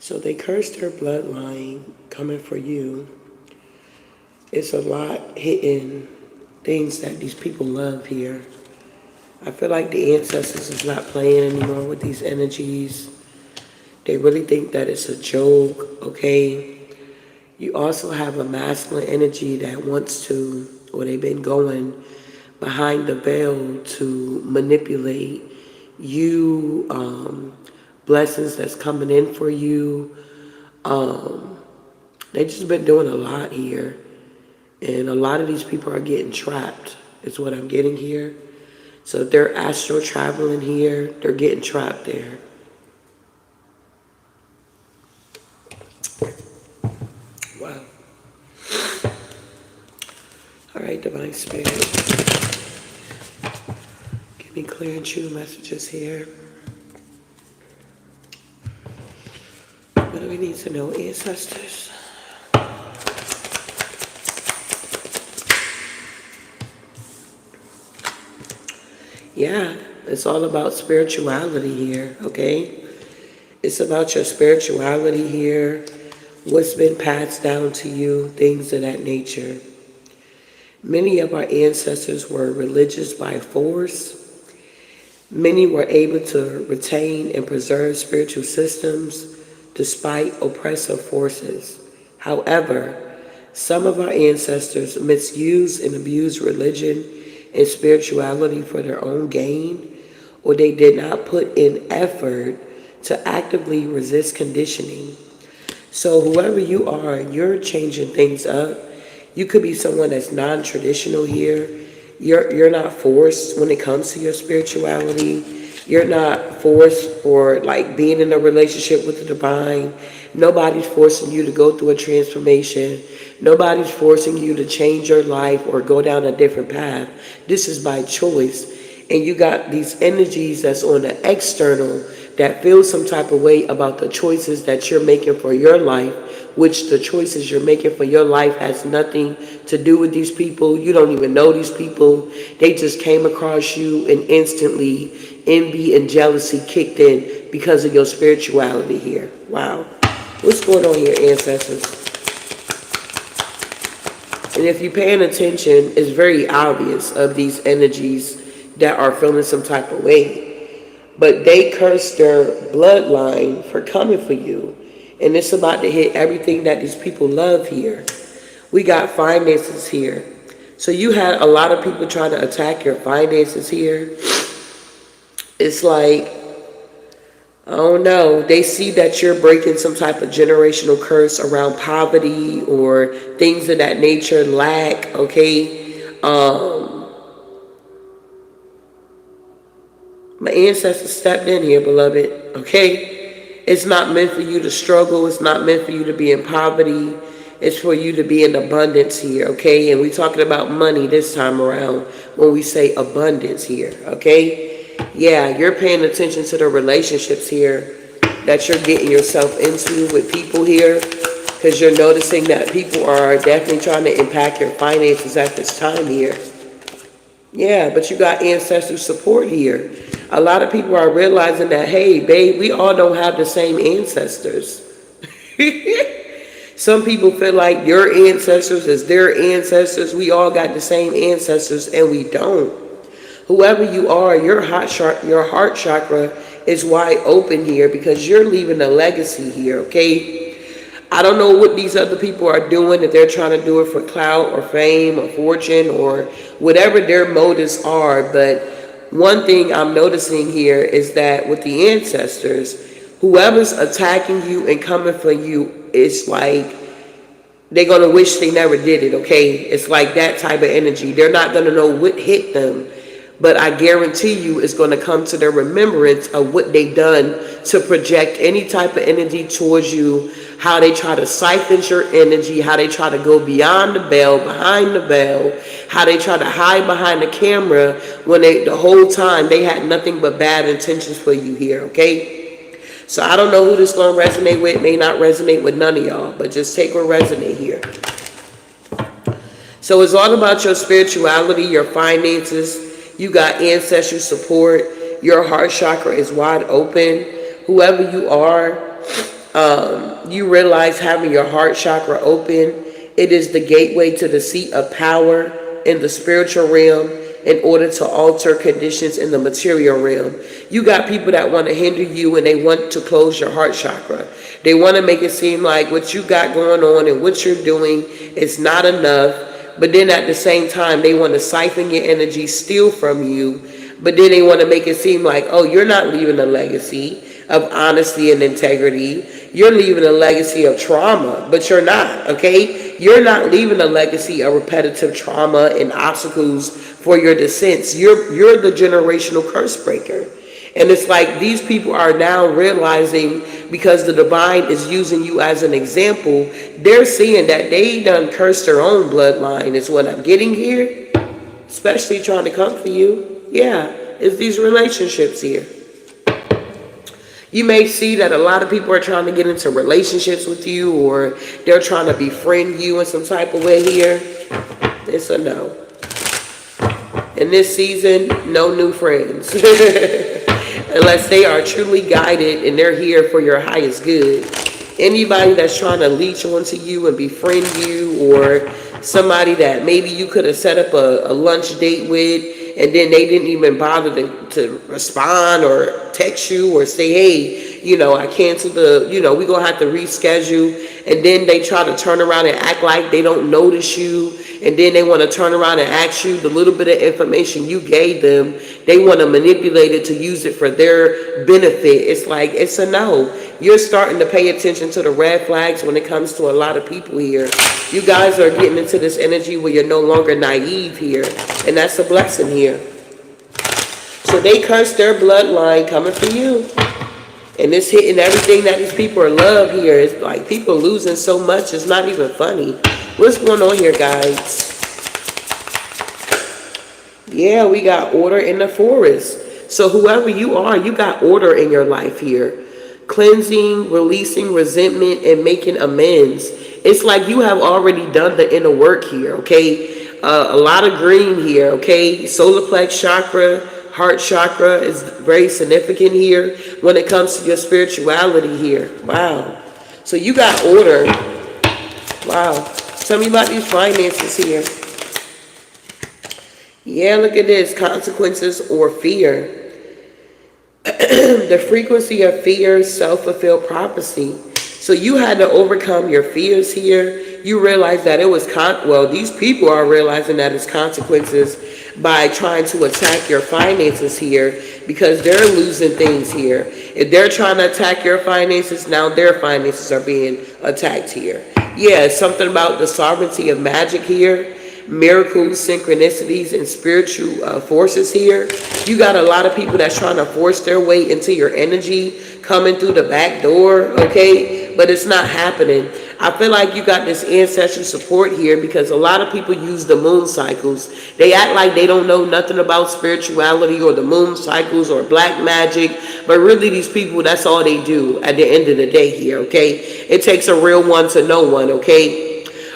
So they cursed her bloodline coming for you. It's a lot hitting things that these people love here. I feel like the ancestors is not playing anymore with these energies. They really think that it's a joke, okay? You also have a masculine energy that wants to, or they've been going behind the veil to manipulate you, blessings that's coming in for you. They just been doing a lot here. And a lot of these people are getting trapped, is what I'm getting here. So if they're astral traveling here, they're getting trapped there. Wow. All right, Divine Spirit. Give me clear and true messages here. What do we need to know, ancestors? Yeah, it's all about spirituality here, okay? It's about your spirituality here, what's been passed down to you, things of that nature. Many of our ancestors were religious by force. Many were able to retain and preserve spiritual systems despite oppressive forces. However, some of our ancestors misused and abused religion and spirituality for their own gain, or they did not put in effort to actively resist conditioning. So whoever you are, you're changing things up. You could be someone that's non-traditional here. You're not forced when it comes to your spirituality. You're not forced for like being in a relationship with the divine. Nobody's forcing you to go through a transformation. Nobody's forcing you to change your life or go down a different path. This is by choice. And you got these energies that's on the external that feel some type of way about the choices that you're making for your life, which the choices you're making for your life has nothing to do with these people. You don't even know these people. They just came across you and instantly envy and jealousy kicked in because of your spirituality here. Wow. What's going on here, ancestors? And if you're paying attention, it's very obvious of these energies that are feeling some type of way. But they cursed their bloodline for coming for you. And it's about to hit everything that these people love here. We got finances here. So you had a lot of people trying to attack your finances here. It's like, I don't know, they see that you're breaking some type of generational curse around poverty or things of that nature, lack, okay? My ancestors stepped in here, beloved, okay? It's not meant for you to struggle. It's not meant for you to be in poverty. It's for you to be in abundance here, okay? And we're talking about money this time around when we say abundance here, okay? Yeah, you're paying attention to the relationships here that you're getting yourself into with people here, because you're noticing that people are definitely trying to impact your finances at this time here. Yeah, but you got ancestral support here. A lot of people are realizing that, hey, babe, we all don't have the same ancestors. Some people feel like your ancestors is their ancestors. We all got the same ancestors, and we don't. Whoever you are, your heart chakra is wide open here because you're leaving a legacy here, okay? I don't know what these other people are doing, if they're trying to do it for clout or fame or fortune or whatever their motives are, but one thing I'm noticing here is that with the ancestors, whoever's attacking you and coming for you, it's like they're going to wish they never did it, okay? It's like that type of energy. They're not going to know what hit them, but I guarantee you it's going to come to their remembrance of what they done to project any type of energy towards you, how they try to siphon your energy, how they try to go beyond the veil, behind the veil, how they try to hide behind the camera when the whole time they had nothing but bad intentions for you here, okay? So I don't know who this is going to resonate with. It may not resonate with none of y'all, but just take what resonate here. So it's all about your spirituality, your finances. You got ancestral support. Your heart chakra is wide open. Whoever you are, You realize having your heart chakra open, it is the gateway to the seat of power in the spiritual realm in order to alter conditions in the material realm. You got people that want to hinder you and they want to close your heart chakra. They want to make it seem like what you got going on and what you're doing is not enough. But then at the same time, they want to siphon your energy, steal from you. But then they want to make it seem like, oh, you're not leaving a legacy of honesty and integrity. You're leaving a legacy of trauma, but you're not, okay? You're not leaving a legacy of repetitive trauma and obstacles for your descents. You're the generational curse breaker. And it's like these people are now realizing, because the divine is using you as an example, they're seeing that they done cursed their own bloodline is what I'm getting here. Especially trying to come for you. Yeah, it's these relationships here. You may see that a lot of people are trying to get into relationships with you, or they're trying to befriend you in some type of way here. It's a no. In this season, no new friends. Unless they are truly guided and they're here for your highest good. Anybody that's trying to leech onto you and befriend you, or somebody that maybe you could have set up a lunch date with, and then they didn't even bother to respond or text you or say, hey, you know, I canceled the, you know, we're going to have to reschedule. And then they try to turn around and act like they don't notice you. And then they want to turn around and ask you the little bit of information you gave them. They want to manipulate it to use it for their benefit. It's like, it's a no. You're starting to pay attention to the red flags when it comes to a lot of people here. You guys are getting into this energy where you're no longer naive here. And that's a blessing here. So they curse their bloodline coming for you. And it's hitting everything that these people are love here. It's like people losing so much, it's not even funny. What's going on here, guys? Yeah, we got order in the forest. So whoever you are, you got order in your life here. Cleansing, releasing resentment, and making amends. It's like you have already done the inner work here, okay? A lot of green here, okay? Solar plex chakra, heart chakra is very significant here when it comes to your spirituality here. Wow. So you got order. Wow. Tell me about these finances here. Yeah, look at this. Consequences or fear. The frequency of fear, self-fulfilled prophecy. So you had to overcome your fears here. You realize that it was, these people are realizing that it's consequences by trying to attack your finances here, because they're losing things here. If they're trying to attack your finances, now their finances are being attacked here. Yeah, it's something about the sovereignty of magic here. Miracles, synchronicities, and spiritual forces here. You got a lot of people that's trying to force their way into your energy, coming through the back door, okay? But it's not happening. I feel like you got this ancestral support here, because a lot of people use the moon cycles. They act like they don't know nothing about spirituality or the moon cycles or black magic, but really these people, that's all they do at the end of the day here, okay? It takes a real one to know one, okay?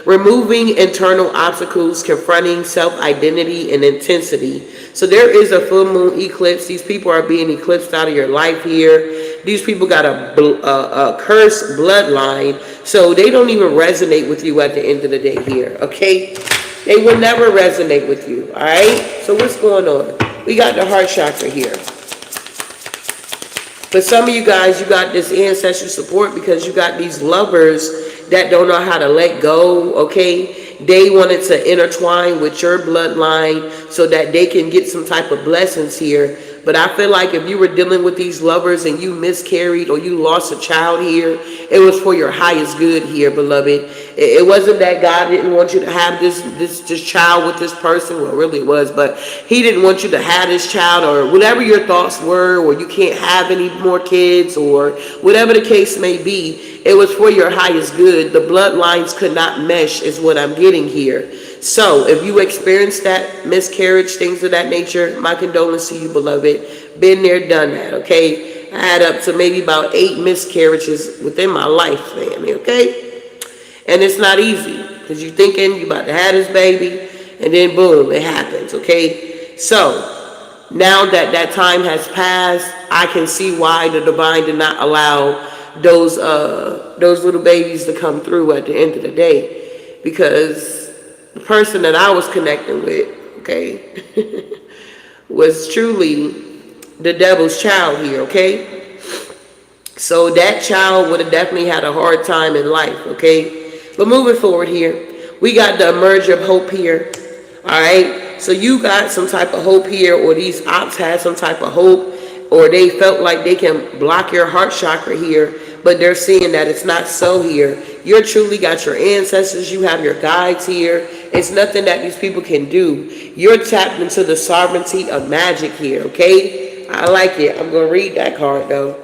Removing internal obstacles, confronting self-identity and intensity. So there is a full moon eclipse. These people are being eclipsed out of your life here. These people got a cursed bloodline, so they don't even resonate with you at the end of the day here, okay? They will never resonate with you, all right? So what's going on? We got the heart chakra here. For some of you guys, you got this ancestral support because you got these lovers that don't know how to let go, okay? They wanted to intertwine with your bloodline so that they can get some type of blessings here. But I feel like if you were dealing with these lovers and you miscarried or you lost a child here, it was for your highest good here, beloved. It wasn't that God didn't want you to have this child with this person. Well, really it was, but he didn't want you to have this child, or whatever your thoughts were, or you can't have any more kids, or whatever the case may be. It was for your highest good. The bloodlines could not mesh is what I'm getting here. So if you experienced that miscarriage, things of that nature, my condolences to you, beloved. Been there, done that, okay? I had up to maybe about 8 miscarriages within my life, family, okay? And it's not easy, because you're thinking you're about to have this baby, and then boom, it happens, okay? So now that that time has passed, I can see why the divine did not allow those little babies to come through at the end of the day, because the person that I was connecting with, okay, was truly the devil's child here, okay? So that child would have definitely had a hard time in life, okay? But moving forward here, we got the emerge of hope here, all right? So you got some type of hope here, or these ops had some type of hope, or they felt like they can block your heart chakra here, but they're seeing that it's not so here. You're truly got your ancestors, you have your guides here. It's nothing that these people can do. You're tapped into the sovereignty of magic here, okay? I like it. I'm going to read that card, though.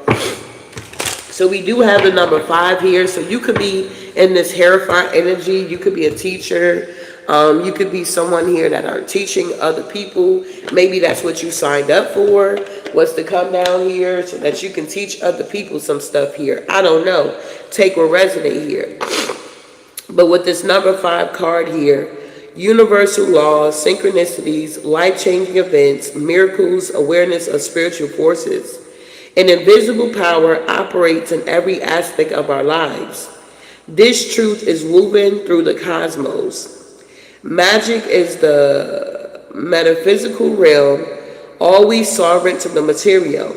So we do have the number 5 here. So you could be in this Hierophant energy. You could be a teacher. You could be someone here that are teaching other people. Maybe that's what you signed up for, was to come down here so that you can teach other people some stuff here. I don't know. Take or resonate here. But with this number 5 card here, universal laws, synchronicities, life-changing events, miracles, awareness of spiritual forces. An invisible power operates in every aspect of our lives. This truth is woven through the cosmos. Magic is the metaphysical realm, always sovereign to the material.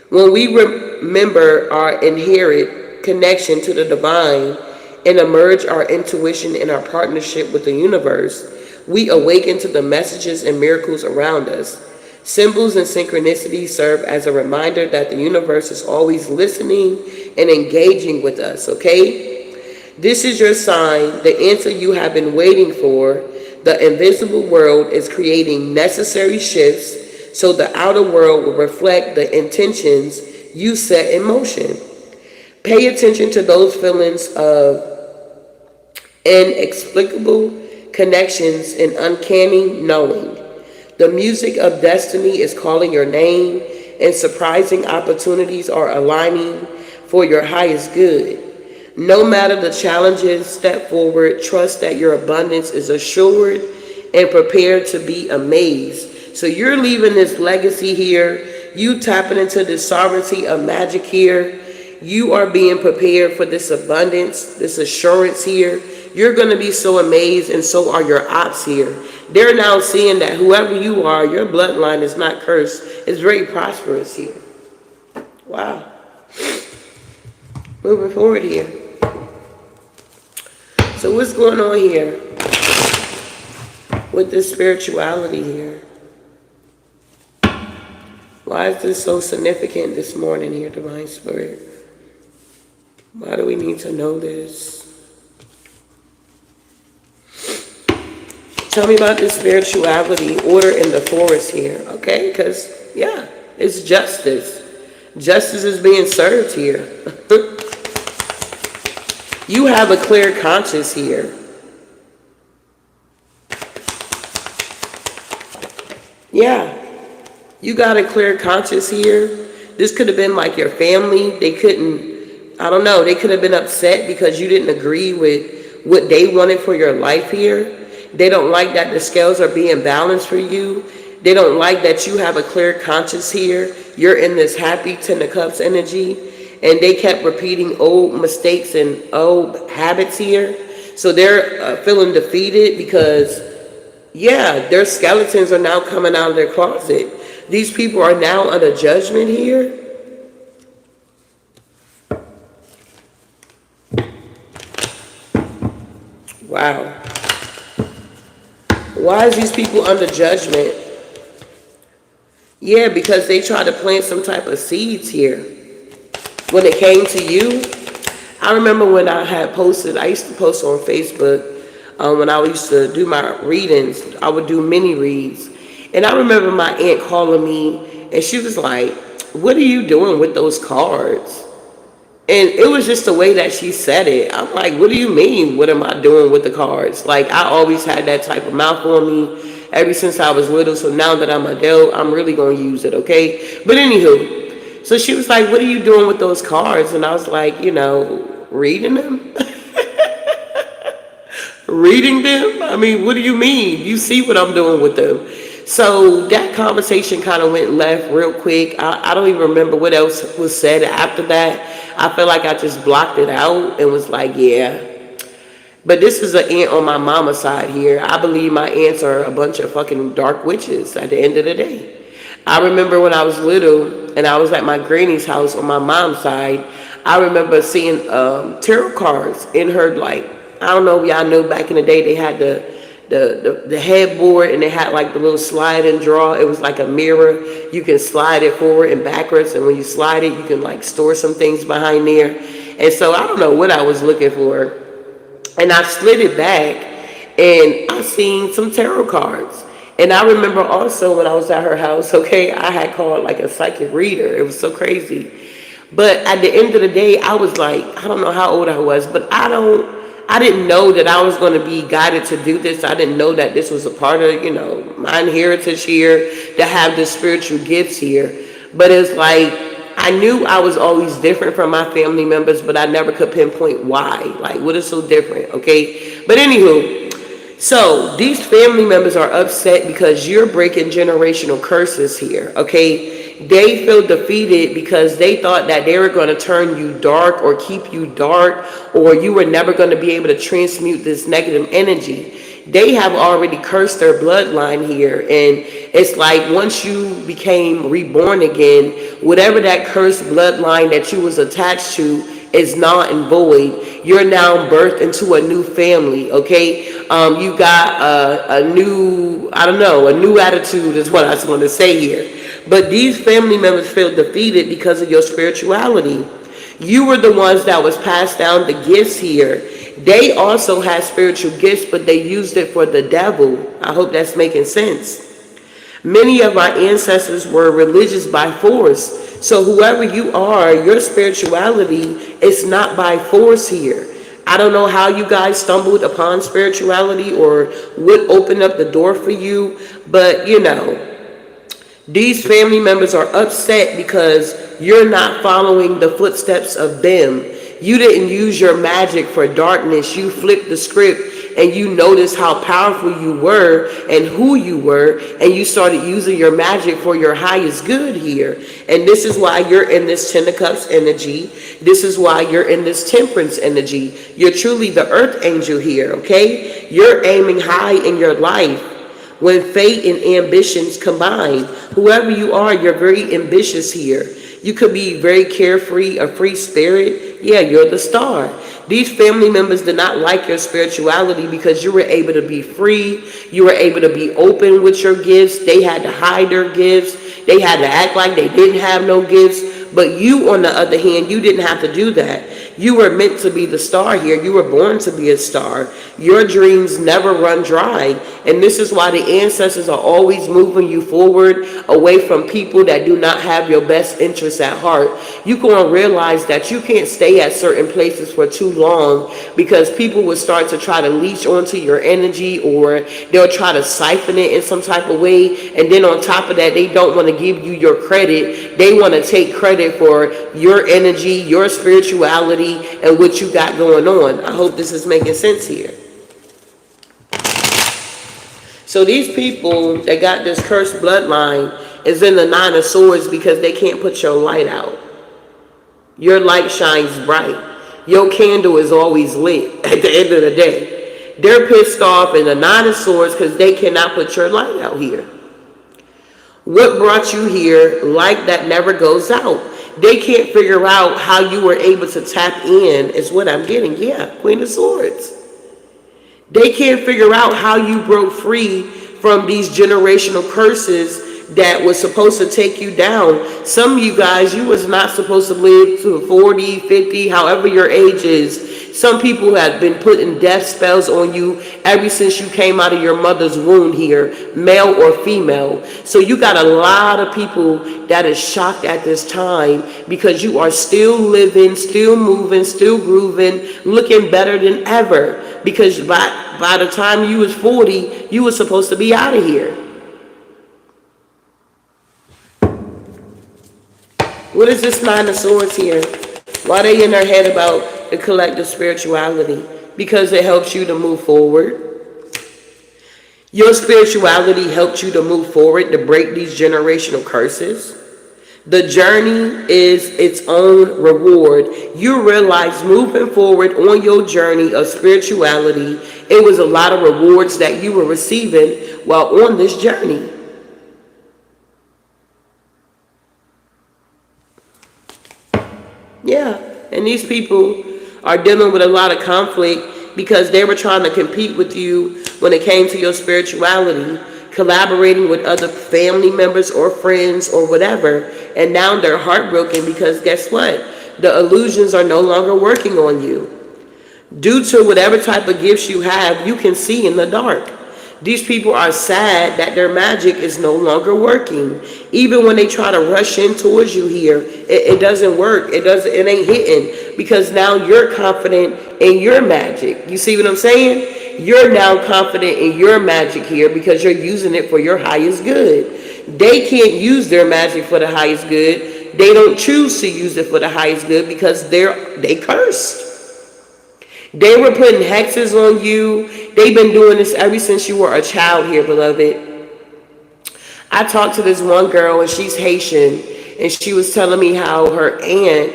When we remember our inherent connection to the divine and emerge our intuition in our partnership with the universe, we awaken to the messages and miracles around us. Symbols and synchronicities serve as a reminder that the universe is always listening and engaging with us, okay? This is your sign, the answer you have been waiting for. The invisible world is creating necessary shifts so the outer world will reflect the intentions you set in motion. Pay attention to those feelings of inexplicable connections and uncanny knowing. The music of destiny is calling your name, and surprising opportunities are aligning for your highest good. No matter the challenges, step forward, trust that your abundance is assured, and prepare to be amazed. So you're leaving this legacy here. You tapping into the sovereignty of magic here. You are being prepared for this abundance, this assurance here. You're going to be so amazed, and so are your ops here. They're now seeing that whoever you are, your bloodline is not cursed. It's very prosperous here. Wow. Moving forward here. So what's going on here with this spirituality here? Why is this so significant this morning here, Divine Spirit? Why do we need to know this? Tell me about this spirituality, order in the forest here, okay? Because, yeah, it's justice. Justice is being served here. You have a clear conscience here. Yeah, you got a clear conscience here. This could have been like your family. They couldn't, I don't know, they could have been upset because you didn't agree with what they wanted for your life here. They don't like that the scales are being balanced for you. They don't like that you have a clear conscience here. You're in this happy Ten of Cups energy. And they kept repeating old mistakes and old habits here. So they're feeling defeated because, yeah, their skeletons are now coming out of their closet. These people are now under judgment here. Wow. Why is these people under judgment? Yeah, because they tried to plant some type of seeds here. When it came to you, I remember when I had posted, I used to post on Facebook when I used to do my readings. I would do mini reads. And I remember my aunt calling me, and she was like, "What are you doing with those cards?" And it was just the way that she said it. I'm like, what do you mean? What am I doing with the cards? Like, I always had that type of mouth on me ever since I was little. So now that I'm adult, I'm really going to use it, okay? But anywho, so she was like, what are you doing with those cards? And I was like, you know, reading them? Reading them? I mean, what do you mean? You see what I'm doing with them. So that conversation kind of went left real quick. I don't even remember what else was said after that. I feel like I just blocked it out and was like, yeah. But this is an aunt on my mama's side here. I believe my aunts are a bunch of fucking dark witches at the end of the day. I remember when I was little and I was at my granny's house on my mom's side, I remember seeing tarot cards in her, like, I don't know if y'all know, back in the day they had the headboard and they had like the little slide and draw. It was like a mirror. You can slide it forward and backwards, and when you slide it, you can like store some things behind there. And so I don't know what I was looking for. And I slid it back and I seen some tarot cards. And I remember also when I was at her house, okay, I had called like a psychic reader. It was so crazy. But at the end of the day, I was like, I don't know how old I was, but I didn't know that I was going to be guided to do this. I didn't know that this was a part of, you know, my inheritance here, to have the spiritual gifts here. But it's like, I knew I was always different from my family members, but I never could pinpoint why. Like, what is so different, okay? But anywho, so these family members are upset because you're breaking generational curses here, okay? They feel defeated because they thought that they were going to turn you dark or keep you dark, or you were never going to be able to transmute this negative energy. They have already cursed their bloodline here, and it's like once you became reborn again, whatever that cursed bloodline that you was attached to is null and void. You're now birthed into a new family, okay? You got a new, I don't know, a new attitude is what I just want to say here. But these family members feel defeated because of your spirituality. You were the ones that was passed down the gifts here. They also had spiritual gifts, but they used it for the devil. I hope that's making sense. Many of our ancestors were religious by force. So whoever you are, your spirituality is not by force here. I don't know how you guys stumbled upon spirituality or what opened up the door for you, but you know, these family members are upset because you're not following the footsteps of them. You didn't use your magic for darkness. You flipped the script and you noticed how powerful you were and who you were, and you started using your magic for your highest good here. And this is why you're in this Ten of Cups energy. This is why you're in this Temperance energy. You're truly the earth angel here, okay? You're aiming high in your life. When fate and ambitions combine, whoever you are, you're very ambitious here. You could be very carefree, a free spirit. Yeah, you're the star. These family members did not like your spirituality because you were able to be free. You were able to be open with your gifts. They had to hide their gifts. They had to act like they didn't have no gifts. But you, on the other hand, you didn't have to do that. You were meant to be the star here. You were born to be a star. Your dreams never run dry. And this is why the ancestors are always moving you forward, away from people that do not have your best interests at heart. You're going to realize that you can't stay at certain places for too long because people will start to try to leech onto your energy, or they'll try to siphon it in some type of way. And then on top of that, they don't want to give you your credit. They want to take credit for your energy, your spirituality, and what you got going on. I hope this is making sense here. So these people that got this cursed bloodline is in the Nine of Swords because they can't put your light out. Your light shines bright. Your candle is always lit at the end of the day. They're pissed off in the Nine of Swords because they cannot put your light out here. What brought you here? Light that never goes out. They can't figure out how you were able to tap in, is what I'm getting. Yeah, Queen of Swords. They can't figure out how you broke free from these generational curses that was supposed to take you down. Some of you guys, you was not supposed to live to 40, 50, however your age is. Some people have been putting death spells on you ever since you came out of your mother's womb here, male or female. So you got a lot of people that is shocked at this time because you are still living, still moving, still grooving, looking better than ever. Because by the time you was 40, you were supposed to be out of here. What is this Nine of Swords here? Why are they in their head about the collective spirituality? Because it helps you to move forward. Your spirituality helped you to move forward, to break these generational curses. The journey is its own reward. You realize moving forward on your journey of spirituality, it was a lot of rewards that you were receiving while on this journey. Yeah, and these people are dealing with a lot of conflict because they were trying to compete with you when it came to your spirituality, collaborating with other family members or friends or whatever, and now they're heartbroken because guess what? The illusions are no longer working on you. Due to whatever type of gifts you have, you can see in the dark. These people are sad that their magic is no longer working. Even when they try to rush in towards you here, it doesn't work. It ain't hitting because now you're confident in your magic. You see what I'm saying? You're now confident in your magic here because you're using it for your highest good. They can't use their magic for the highest good. They don't choose to use it for the highest good because they cursed. They were putting hexes on you. They've been doing this ever since you were a child here, beloved. I talked to this one girl and she's Haitian, and she was telling me how her aunt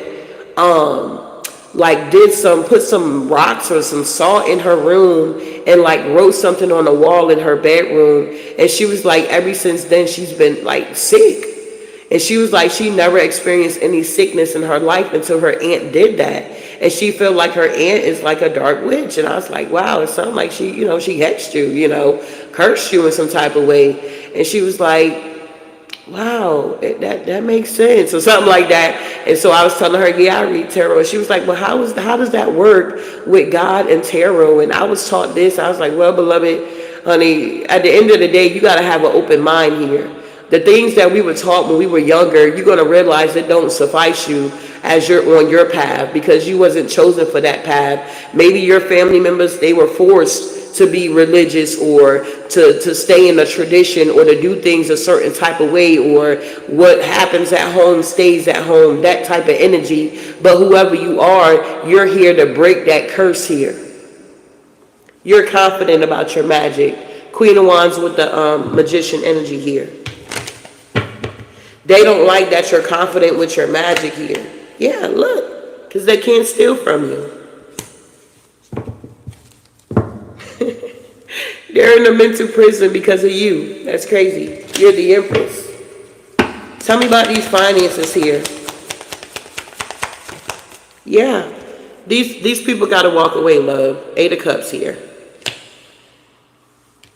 put some rocks or some salt in her room and like wrote something on the wall in her bedroom, and she was like ever since then she's been like sick. And she was like, she never experienced any sickness in her life until her aunt did that. And she felt like her aunt is like a dark witch. And I was like, wow, it sounds like she hexed you, cursed you in some type of way. And she was like, wow, that makes sense, or something like that. And so I was telling her, yeah, I read tarot. And she was like, well, how does that work with God and tarot? And I was taught this. I was like, well, beloved, honey, at the end of the day, you got to have an open mind here. The things that we were taught when we were younger, you're going to realize it don't suffice you as you're on your path because you wasn't chosen for that path. Maybe your family members, they were forced to be religious or to stay in a tradition or to do things a certain type of way, or what happens at home stays at home, that type of energy. But whoever you are, you're here to break that curse here. You're confident about your magic. Queen of Wands with the magician energy here. They don't like that you're confident with your magic here. Yeah, look, because they can't steal from you. They're in a mental prison because of you. That's crazy. You're the Empress. Tell me about these finances here. Yeah, these people got to walk away, love. 8 of Cups here.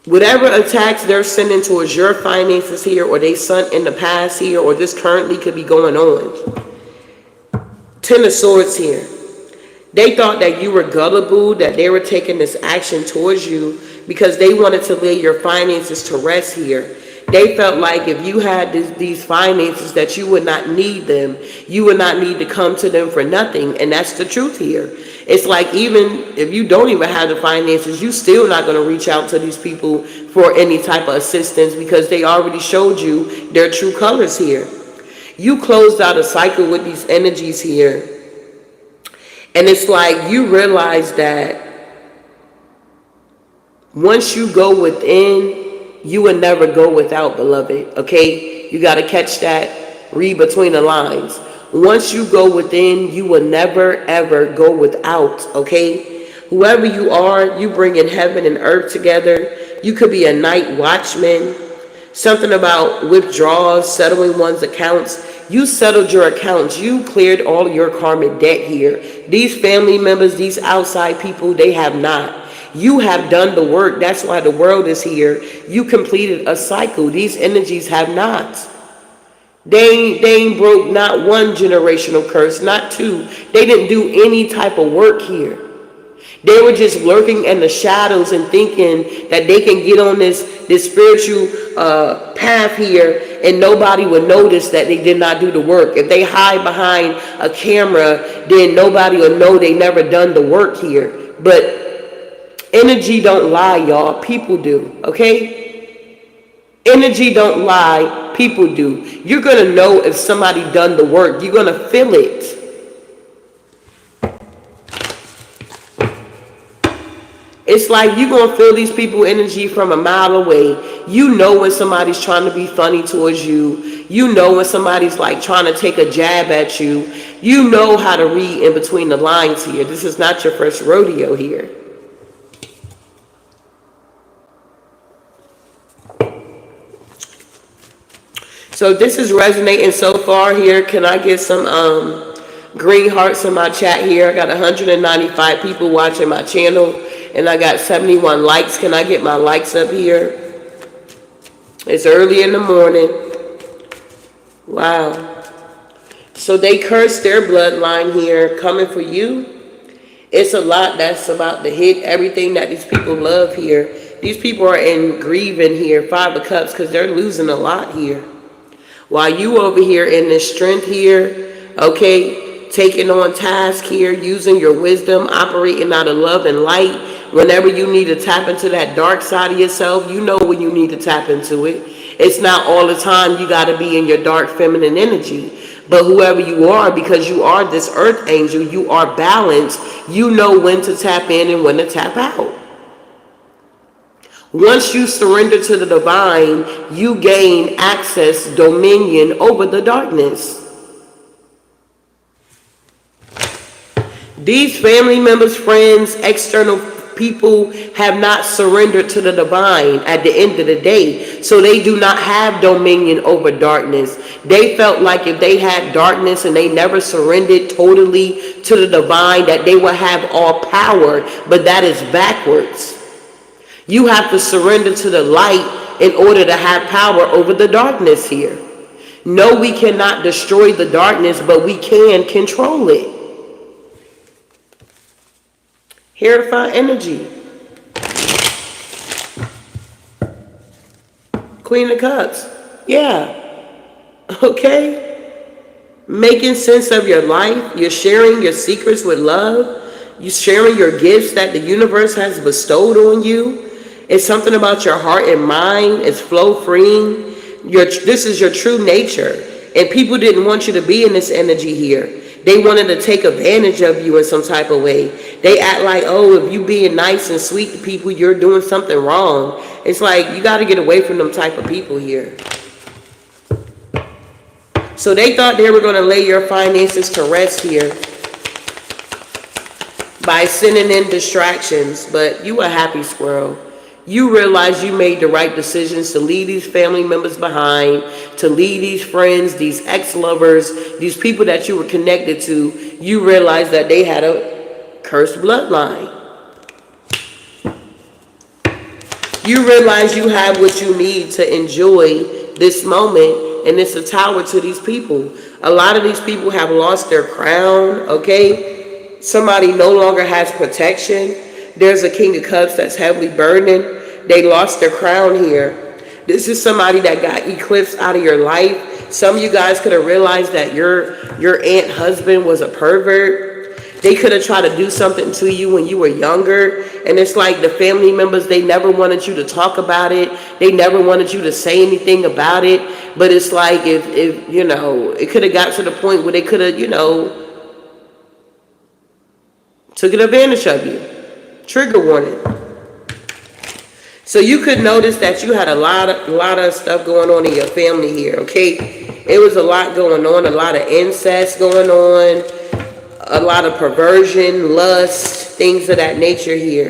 Whatever attacks they're sending towards your finances here, or they sent in the past here, or this currently could be going on. 10 of Swords here. They thought that you were gullible, that they were taking this action towards you because they wanted to lay your finances to rest here. They felt like if you had these finances that you would not need them. You would not need to come to them for nothing. And that's the truth here. It's like even if you don't even have the finances, you still not going to reach out to these people for any type of assistance because they already showed you their true colors here. You closed out a cycle with these energies here. And it's like you realize that once you go within, you will never go without, beloved. Okay? You got to catch that. Read between the lines. Once you go within, you will never, ever go without. Okay? Whoever you are, you bring in heaven and earth together. You could be a night watchman. Something about withdrawals, settling one's accounts. You settled your accounts. You cleared all your karmic debt here. These family members, these outside people, they have not. You have done the work. That's why the world is here. You completed a cycle. These energies have not. They ain't broke not one generational curse, not two. They didn't do any type of work here. They were just lurking in the shadows and thinking that they can get on this spiritual path here and nobody would notice that they did not do the work. If they hide behind a camera, then nobody will know they never done the work here. But energy don't lie, y'all. People do, okay? Energy don't lie. People do. You're going to know if somebody done the work. You're going to feel it. It's like you're going to feel these people energy from a mile away. You know when somebody's trying to be funny towards you. You know when somebody's like trying to take a jab at you. You know how to read in between the lines here. This is not your first rodeo here. So this is resonating so far here. Can I get some green hearts in my chat here? I got 195 people watching my channel, and I got 71 likes. Can I get my likes up here? It's early in the morning. Wow. So they cursed their bloodline here, coming for you. It's a lot that's about to hit everything that these people love here. These people are in grieving here, 5 of Cups, because they're losing a lot here. While you over here in this strength here, okay, taking on task here, using your wisdom, operating out of love and light. Whenever you need to tap into that dark side of yourself, you know when you need to tap into it. It's not all the time you got to be in your dark feminine energy. But whoever you are, because you are this earth angel, you are balanced. You know when to tap in and when to tap out. Once you surrender to the divine, you gain access, dominion over the darkness. These family members, friends, external people have not surrendered to the divine at the end of the day. So they do not have dominion over darkness. They felt like if they had darkness and they never surrendered totally to the divine, that they would have all power. But that is backwards. You have to surrender to the light in order to have power over the darkness here. No, we cannot destroy the darkness, but we can control it. Hierophant energy. Queen of Cups. Yeah. Okay. Making sense of your life. You're sharing your secrets with love. You're sharing your gifts that the universe has bestowed on you. It's something about your heart and mind. It's flow freeing. This is your true nature. And people didn't want you to be in this energy here. They wanted to take advantage of you in some type of way. They act like, oh, if you being nice and sweet to people, you're doing something wrong. It's like, you got to get away from them type of people here. So they thought they were going to lay your finances to rest here by sending in distractions. But you a happy squirrel. You realize you made the right decisions to leave these family members behind, to leave these friends, these ex-lovers, these people that you were connected to. You realize that they had a cursed bloodline. You realize you have what you need to enjoy this moment, and it's a tower to these people. A lot of these people have lost their crown, okay? Somebody no longer has protection. There's a King of Cups that's heavily burdened. They lost their crown here. This is somebody that got eclipsed out of your life. Some of you guys could have realized that your aunt husband was a pervert. They could have tried to do something to you when you were younger. And it's like the family members, they never wanted you to talk about it. They never wanted you to say anything about it. But it's like if you know, it could have got to the point where they could have, you know, took advantage of you. Trigger warning. So you could notice that you had a lot of stuff going on in your family here, okay? It was a lot going on, a lot of incest going on, a lot of perversion, lust, things of that nature here.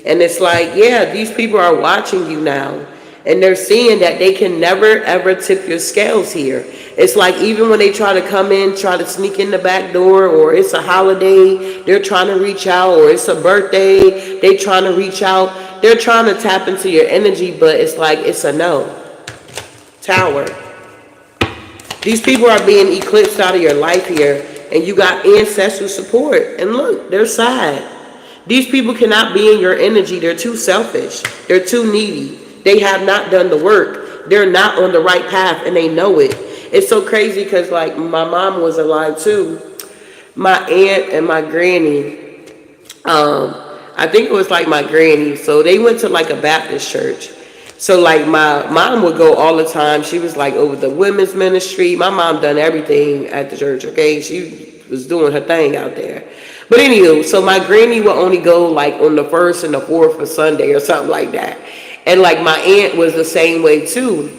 And it's like, yeah, these people are watching you now. And they're seeing that they can never, ever tip your scales here. It's like even when they try to come in, try to sneak in the back door, or it's a holiday, they're trying to reach out, or it's a birthday, they're trying to reach out. They're trying to tap into your energy, but it's like, it's a no. Tower. These people are being eclipsed out of your life here, and you got ancestral support. And look, they're sad. These people cannot be in your energy. They're too selfish. They're too needy. They have not done the work. They're not on the right path, and they know it. It's so crazy because, like, my mom was alive too. My aunt and my granny, I think it was like my granny. So they went to like a Baptist church. So like my mom would go all the time. She was like over the women's ministry. My mom done everything at the church, okay? She was doing her thing out there. But anywho, so my granny would only go like on the 1st and the 4th of Sunday or something like that. And like my aunt was the same way too.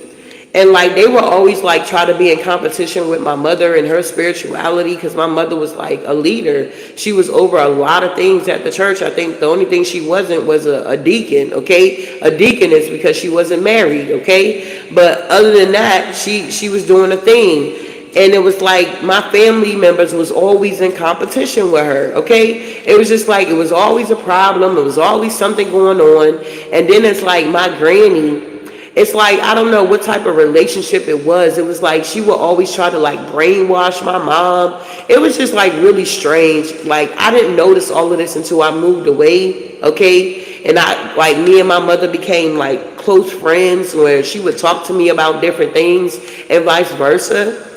And like they were always like try to be in competition with my mother and her spirituality, because my mother was like a leader. She was over a lot of things at the church. I think the only thing she wasn't was a deacon, okay? A deaconess, because she wasn't married, okay? But other than that, she was doing a thing. And it was like my family members was always in competition with her, okay? It was just like it was always a problem. It was always something going on. And then it's like my granny, it's like, I don't know what type of relationship it was. It was like she would always try to like brainwash my mom. It was just like really strange. Like I didn't notice all of this until I moved away, okay? And me and my mother became like close friends, where she would talk to me about different things and vice versa.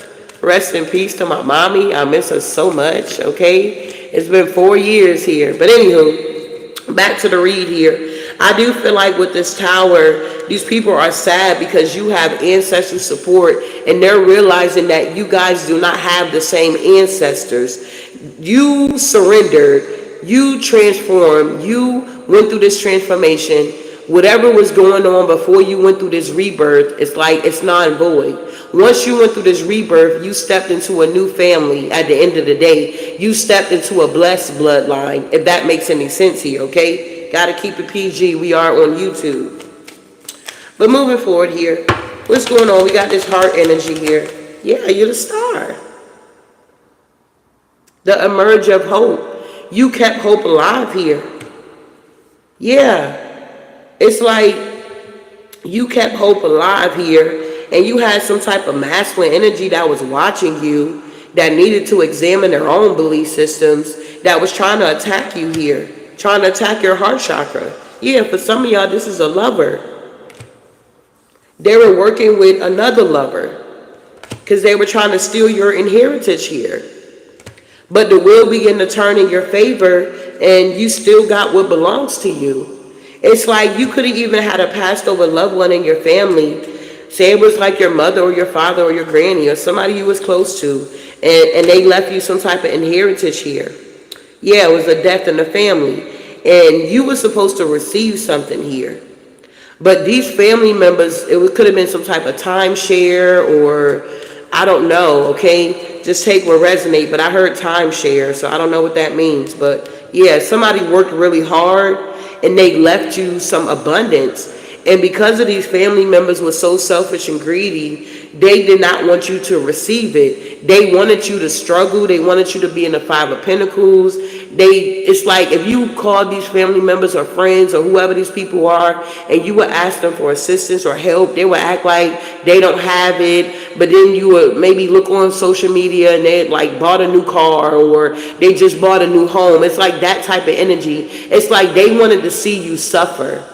Rest in peace to my mommy. I miss her so much, okay? It's been 4 years here. But anywho, back to the read here. I do feel like with this tower, these people are sad because you have ancestral support, and they're realizing that you guys do not have the same ancestors. You surrendered, you transformed, you went through this transformation. Whatever was going on before you went through this rebirth, it's like it's non-void. Once you went through this rebirth, you stepped into a new family. At the end of the day, you stepped into a blessed bloodline, if that makes any sense here, okay? Gotta keep it PG. We are on YouTube. But moving forward here, what's going on? We got this heart energy here. Yeah, you're the star. The emerge of hope. You kept hope alive here. Yeah. It's like you kept hope alive here, and you had some type of masculine energy that was watching you, that needed to examine their own belief systems, that was trying to attack you here, trying to attack your heart chakra. Yeah, for some of y'all, this is a lover. They were working with another lover because they were trying to steal your inheritance here. But the wheel began to turn in your favor, and you still got what belongs to you. It's like you could have even had a passed over loved one in your family. Say it was like your mother or your father or your granny or somebody you was close to, and they left you some type of inheritance here. Yeah, it was a death in the family, and you were supposed to receive something here. But these family members, could have been some type of timeshare, or I don't know, okay? Just take what resonate, but I heard timeshare, so I don't know what that means. But yeah, somebody worked really hard and they left you some abundance. And because of these family members were so selfish and greedy, they did not want you to receive it. They wanted you to struggle. They wanted you to be in the Five of Pentacles. It's like if you call these family members or friends or whoever these people are, and you would ask them for assistance or help, they would act like they don't have it. But then you would maybe look on social media and they like bought a new car, or they just bought a new home. It's like that type of energy. It's like they wanted to see you suffer.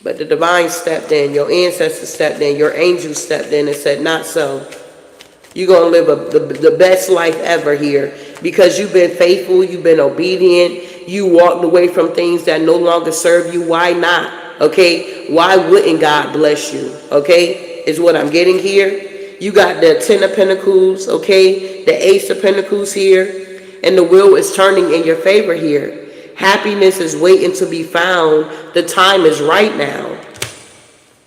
But the divine stepped in, your ancestors stepped in, your angels stepped in and said, not so. You're going to live the best life ever here, because you've been faithful, you've been obedient, you walked away from things that no longer serve you. Why not? Okay? Why wouldn't God bless you? Okay? Is what I'm getting here. You got the Ten of Pentacles, okay? The Ace of Pentacles here. And the wheel is turning in your favor here. Happiness is waiting to be found. The time is right now.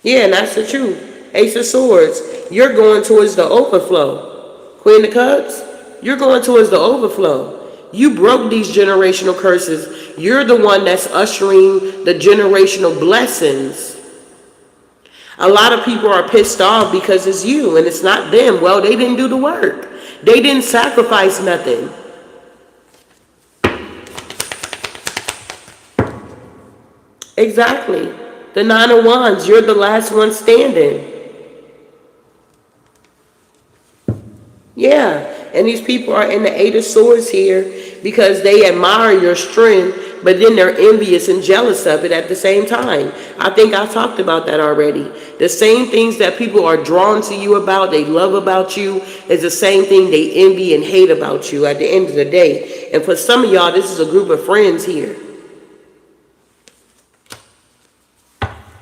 Yeah, and that's the truth. Ace of Swords. You're going towards the overflow. Queen of Cups. You're going towards the overflow. You broke these generational curses. You're the one that's ushering the generational blessings. A lot of people are pissed off because it's you and it's not them. Well, they didn't do the work. They didn't sacrifice nothing. Exactly. The Nine of Wands, you're the last one standing. Yeah, and these people are in the Eight of Swords here because they admire your strength, but then they're envious and jealous of it at the same time. I think I talked about that already. The same things that people are drawn to you about, they love about you, is the same thing they envy and hate about you at the end of the day. And for some of y'all, this is a group of friends here.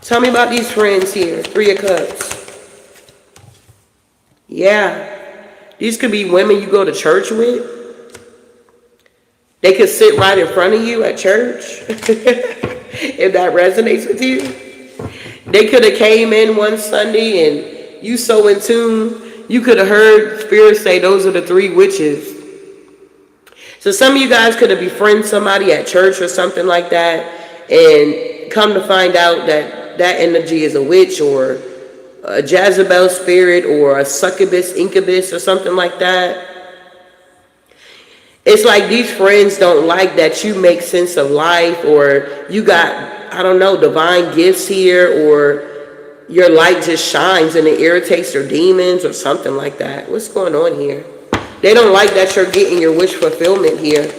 Tell me about these friends here. Three of Cups. Yeah. These could be women you go to church with. They could sit right in front of you at church. If that resonates with you. They could have came in one Sunday and you so in tune, you could have heard spirits say those are the three witches. So some of you guys could have befriended somebody at church or something like that, and come to find out that that energy is a witch or a Jezebel spirit or a succubus, incubus or something like that. It's like these friends don't like that you make sense of life, or you got, I don't know, divine gifts here, or your light just shines and it irritates their demons or something like that. What's going on here? They don't like that you're getting your wish fulfillment here.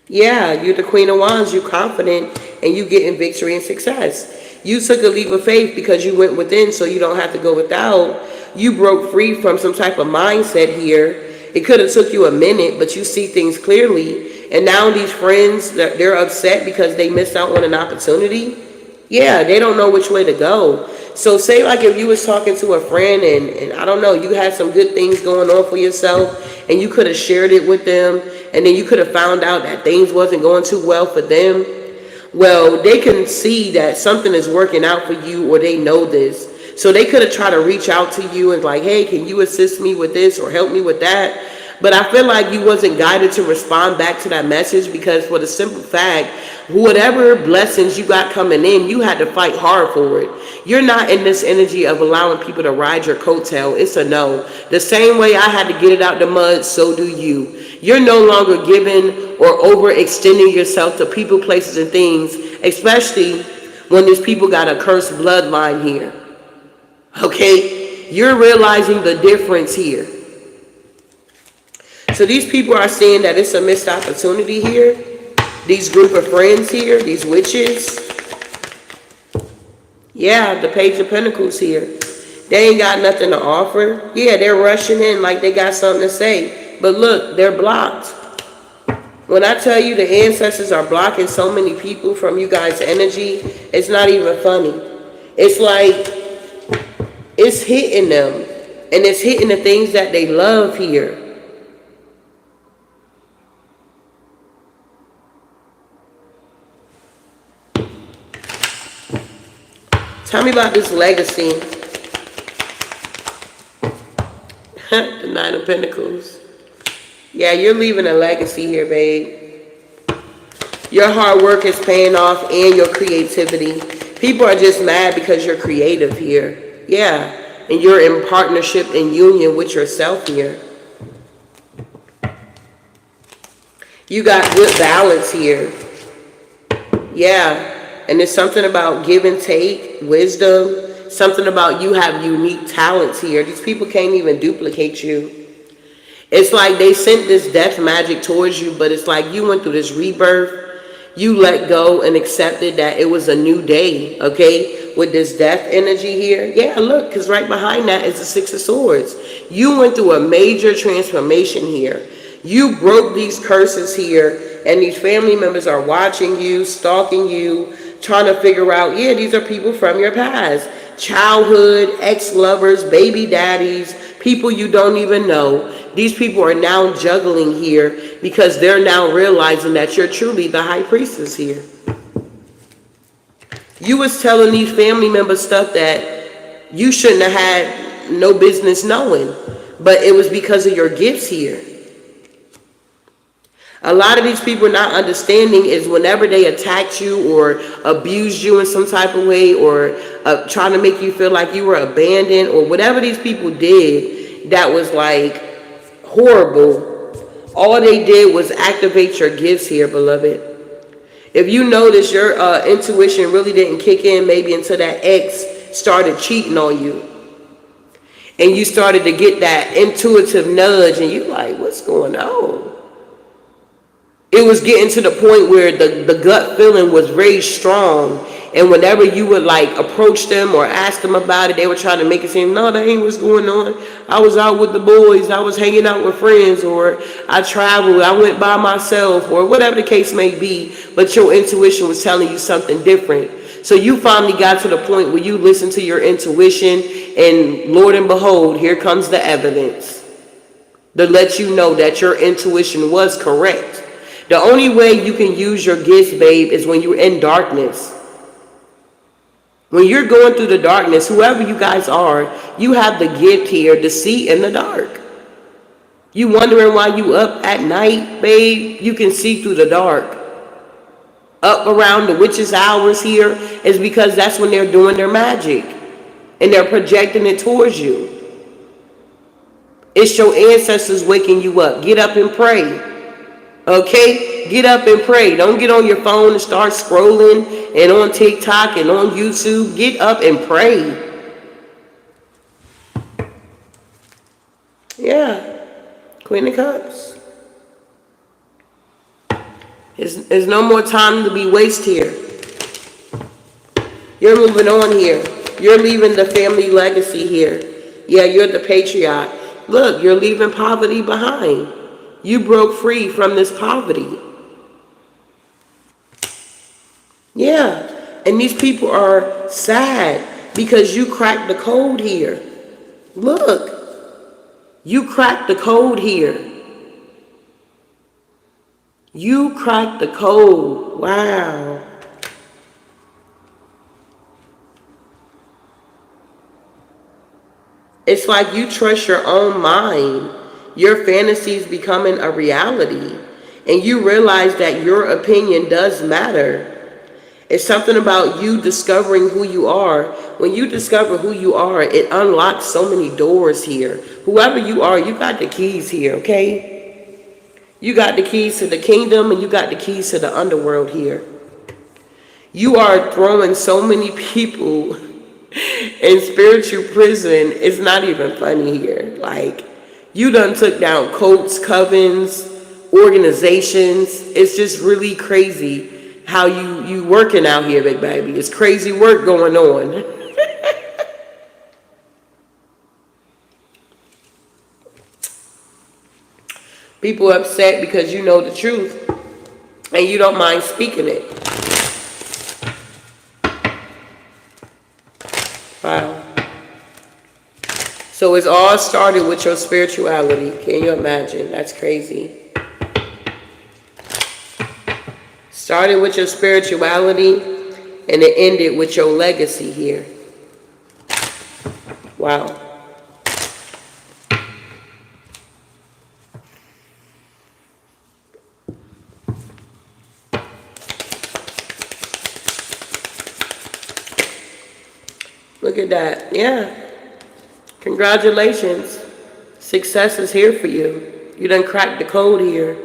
Yeah, you're the Queen of Wands, you're confident, and you getting victory and success. You took a leap of faith because you went within so you don't have to go without. You broke free from some type of mindset here. It could have took you a minute, but you see things clearly. And now these friends, they're upset because they missed out on an opportunity. Yeah, they don't know which way to go. So say like if you was talking to a friend and I don't know, you had some good things going on for yourself and you could have shared it with them, and then you could have found out that things wasn't going too well for them. Well, they can see that something is working out for you, or they know this. So they could have tried to reach out to you and like, hey, can you assist me with this or help me with that? But I feel like you wasn't guided to respond back to that message, because for the simple fact, whatever blessings you got coming in, you had to fight hard for it. You're not in this energy of allowing people to ride your coattail. It's a no. The same way I had to get it out the mud, so do you. You're no longer giving or overextending yourself to people, places, and things, especially when these people got a cursed bloodline here. Okay? You're realizing the difference here. So these people are seeing that it's a missed opportunity here. These group of friends here, these witches. Yeah, the Page of Pentacles here. They ain't got nothing to offer. Yeah, they're rushing in like they got something to say. But look, they're blocked. When I tell you the ancestors are blocking so many people from you guys' energy, it's not even funny. It's like it's hitting them. And it's hitting the things that they love here. Tell me about this legacy. The Nine of Pentacles. Yeah, you're leaving a legacy here, babe. Your hard work is paying off, and your creativity. People are just mad because you're creative here. Yeah, and you're in partnership and union with yourself here. You got good balance here. Yeah. And it's something about give and take, wisdom, something about you have unique talents here. These people can't even duplicate you. It's like they sent this death magic towards you, but it's like you went through this rebirth. You let go and accepted that it was a new day, okay? With this death energy here. Yeah, look, because right behind that is the Six of Swords. You went through a major transformation here. You broke these curses here, and these family members are watching you, stalking you, trying to figure out, yeah, these are people from your past. Childhood, ex-lovers, baby daddies, people you don't even know. These people are now juggling here because they're now realizing that you're truly the high priestess here. You was telling these family members stuff that you shouldn't have had no business knowing, but it was because of your gifts here. A lot of these people not understanding is whenever they attacked you or abused you in some type of way, or trying to make you feel like you were abandoned, or whatever these people did that was like horrible, all they did was activate your gifts here, beloved. If you notice, your intuition really didn't kick in maybe until that ex started cheating on you. And you started to get that intuitive nudge and you're like, what's going on? It was getting to the point where the gut feeling was very strong. And whenever you would like approach them or ask them about it, they were trying to make it seem, no, that ain't what's going on. I was out with the boys. I was hanging out with friends, or I traveled. I went by myself, or whatever the case may be. But your intuition was telling you something different. So you finally got to the point where you listen to your intuition, and Lord and behold, here comes the evidence to let you know that your intuition was correct. The only way you can use your gifts, babe, is when you're in darkness. When you're going through the darkness, whoever you guys are, you have the gift here to see in the dark. You wondering why you up at night, babe? You can see through the dark. Up around the witches' hours here is because that's when they're doing their magic. And they're projecting it towards you. It's your ancestors waking you up. Get up and pray. Okay? Get up and pray. Don't get on your phone and start scrolling and on TikTok and on YouTube. Get up and pray. Yeah. Queen of Cups. There's no more time to be wasted here. You're moving on here. You're leaving the family legacy here. Yeah, you're the patriarch. Look, you're leaving poverty behind. You broke free from this poverty. Yeah, and these people are sad because you cracked the code here. Look, you cracked the code here. You cracked the code. Wow. It's like you trust your own mind. Your fantasies becoming a reality. And you realize that your opinion does matter. It's something about you discovering who you are. When you discover who you are, it unlocks so many doors here. Whoever you are, you got the keys here, okay? You got the keys to the kingdom and you got the keys to the underworld here. You are throwing so many people in spiritual prison. It's not even funny here. Like, you done took down cults, covens, organizations. It's just really crazy how you working out here, big baby. It's crazy work going on. People upset because you know the truth and you don't mind speaking it. Wow. So it's all started with your spirituality. Can you imagine? That's crazy. Started with your spirituality and it ended with your legacy here. Wow. Look at that. Yeah. Congratulations. Success is here for you. You done cracked the code here.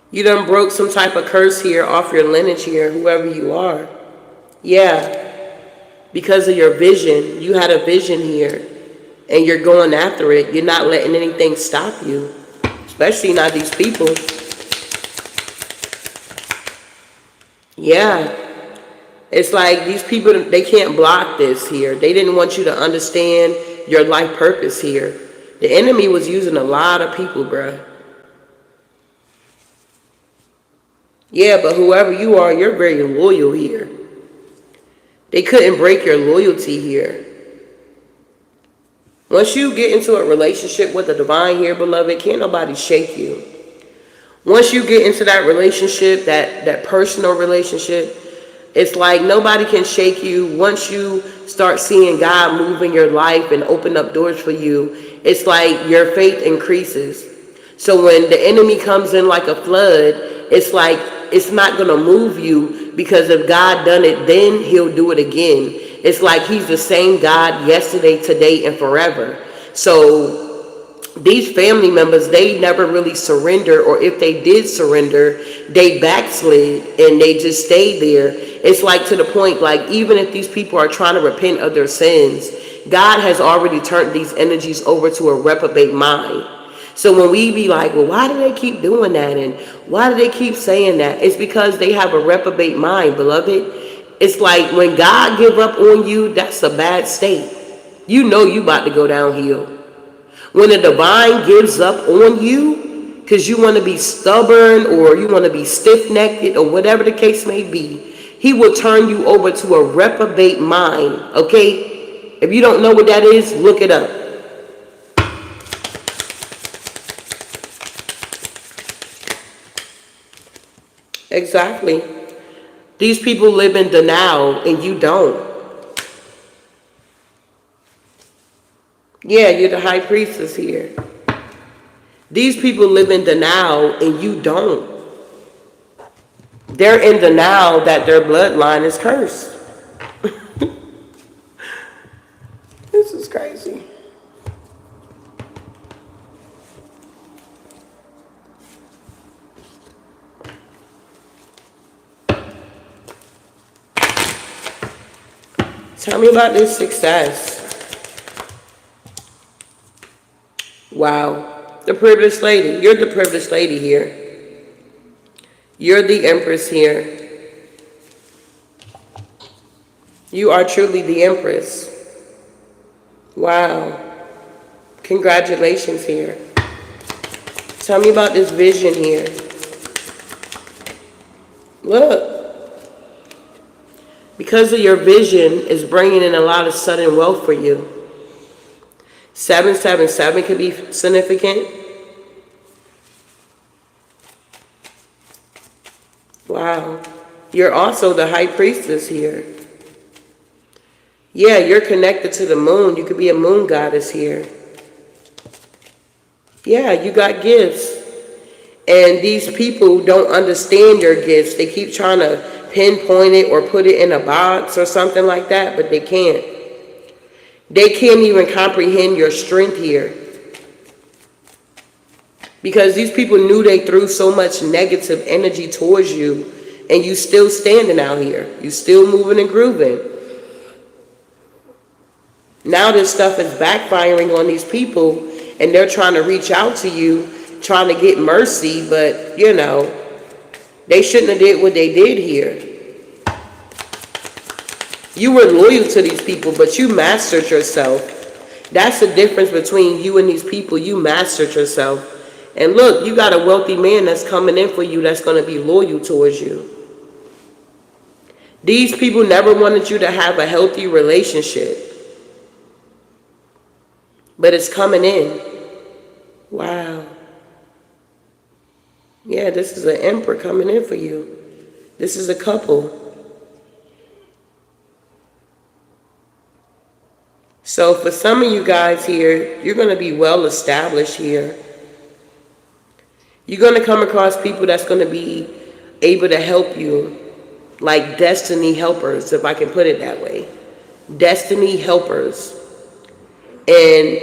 You done broke some type of curse here off your lineage here, whoever you are. Yeah. Because of your vision. You had a vision here. And you're going after it. You're not letting anything stop you. Especially not these people. Yeah. It's like these people, they can't block this here. They didn't want you to understand your life purpose here. The enemy was using a lot of people, bruh. Yeah, but whoever you are, you're very loyal here. They couldn't break your loyalty here. Once you get into a relationship with the divine here, beloved, can't nobody shake you. Once you get into that relationship, that personal relationship, it's like nobody can shake you. Once you start seeing God move in your life and open up doors for you, it's like your faith increases. So when the enemy comes in like a flood, it's like it's not going to move you, because if God done it then, he'll do it again. It's like he's the same God yesterday, today, and forever. So these family members, they never really surrender, or if they did surrender, they backslid and they just stayed there. It's like to the point, like even if these people are trying to repent of their sins, God has already turned these energies over to a reprobate mind. So when we be like, well, why do they keep doing that? And why do they keep saying that? It's because they have a reprobate mind, beloved. It's like when God give up on you, that's a bad state. You know you about to go downhill. When the divine gives up on you because you want to be stubborn or you want to be stiff-necked or whatever the case may be, he will turn you over to a reprobate mind, okay? If you don't know what that is, look it up. Exactly. These people live in the now and you don't. Yeah, you're the high priestess here. These people live in the now and you don't. They're in the now that their bloodline is cursed. This is crazy. Tell me about this success. Wow. The privileged lady. You're the privileged lady here. You're the empress here. You are truly the empress. Wow. Congratulations here. Tell me about this vision here. Look. Because of your vision is bringing in a lot of sudden wealth for you. 777 could be significant. Wow. You're also the high priestess here. Yeah, you're connected to the moon. You could be a moon goddess here. Yeah, you got gifts. And these people don't understand your gifts. They keep trying to pinpoint it or put it in a box or something like that, but they can't. They can't even comprehend your strength here. Because these people knew they threw so much negative energy towards you, and you still standing out here. You still moving and grooving. Now this stuff is backfiring on these people, and they're trying to reach out to you, trying to get mercy, but, you know, they shouldn't have did what they did here. You were loyal to these people, but you mastered yourself. That's the difference between you and these people. You mastered yourself. And look, you got a wealthy man that's coming in for you that's going to be loyal towards you. These people never wanted you to have a healthy relationship. But it's coming in. Wow. Yeah, this is an emperor coming in for you. This is a couple. So for some of you guys here, you're going to be well established here. You're going to come across people that's going to be able to help you, like destiny helpers, if I can put it that way. Destiny helpers. And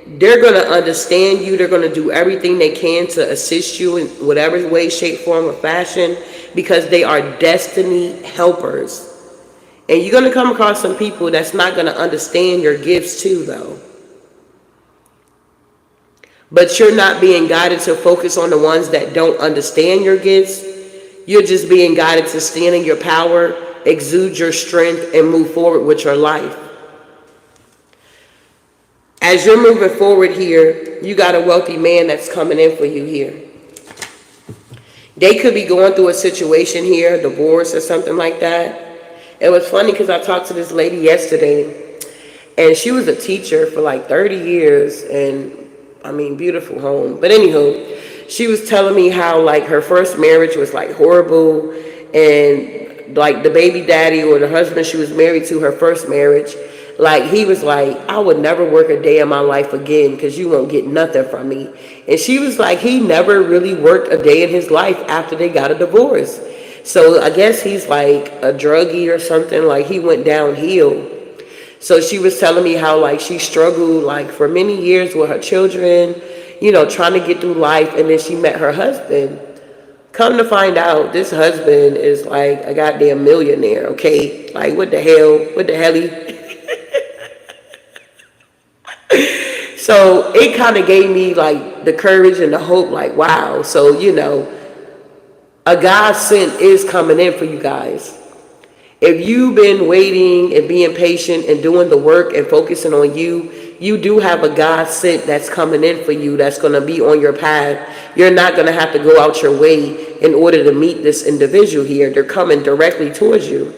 they're going to understand you. They're going to do everything they can to assist you in whatever way, shape, form, or fashion, because they are destiny helpers. And you're going to come across some people that's not going to understand your gifts too, though. But you're not being guided to focus on the ones that don't understand your gifts. You're just being guided to stand in your power, exude your strength, and move forward with your life. As you're moving forward here, you got a wealthy man that's coming in for you here. They could be going through a situation here, divorce or something like that. It was funny because I talked to this lady yesterday, and she was a teacher for like 30 years, and I mean, beautiful home. But anywho, she was telling me how like her first marriage was like horrible, and like the baby daddy or the husband she was married to, her first marriage, like he was like, I would never work a day in my life again because you won't get nothing from me. And she was like, he never really worked a day in his life after they got a divorce. So I guess he's like a druggie or something, like he went downhill. So she was telling me how like she struggled like for many years with her children, you know, trying to get through life. And then she met her husband. Come to find out, this husband is like a goddamn millionaire, okay? Like what the hell? What the hell? So it kind of gave me like the courage and the hope, like, wow. So, you know, a God sent is coming in for you guys. If you've been waiting and being patient and doing the work and focusing on you, you do have a God sent that's coming in for you, that's going to be on your path. You're not going to have to go out your way in order to meet this individual here. They're coming directly towards you.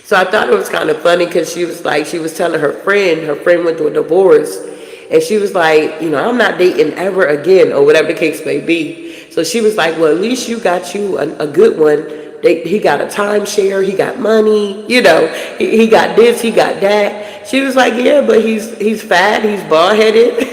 So I thought it was kind of funny because she was telling her friend went through a divorce, and she was like, you know, I'm not dating ever again, or whatever the case may be. So she was like, well, at least you got you a good one He got a timeshare, he got money, you know, he got this, he got that. She was like, yeah, but he's fat, he's bald headed.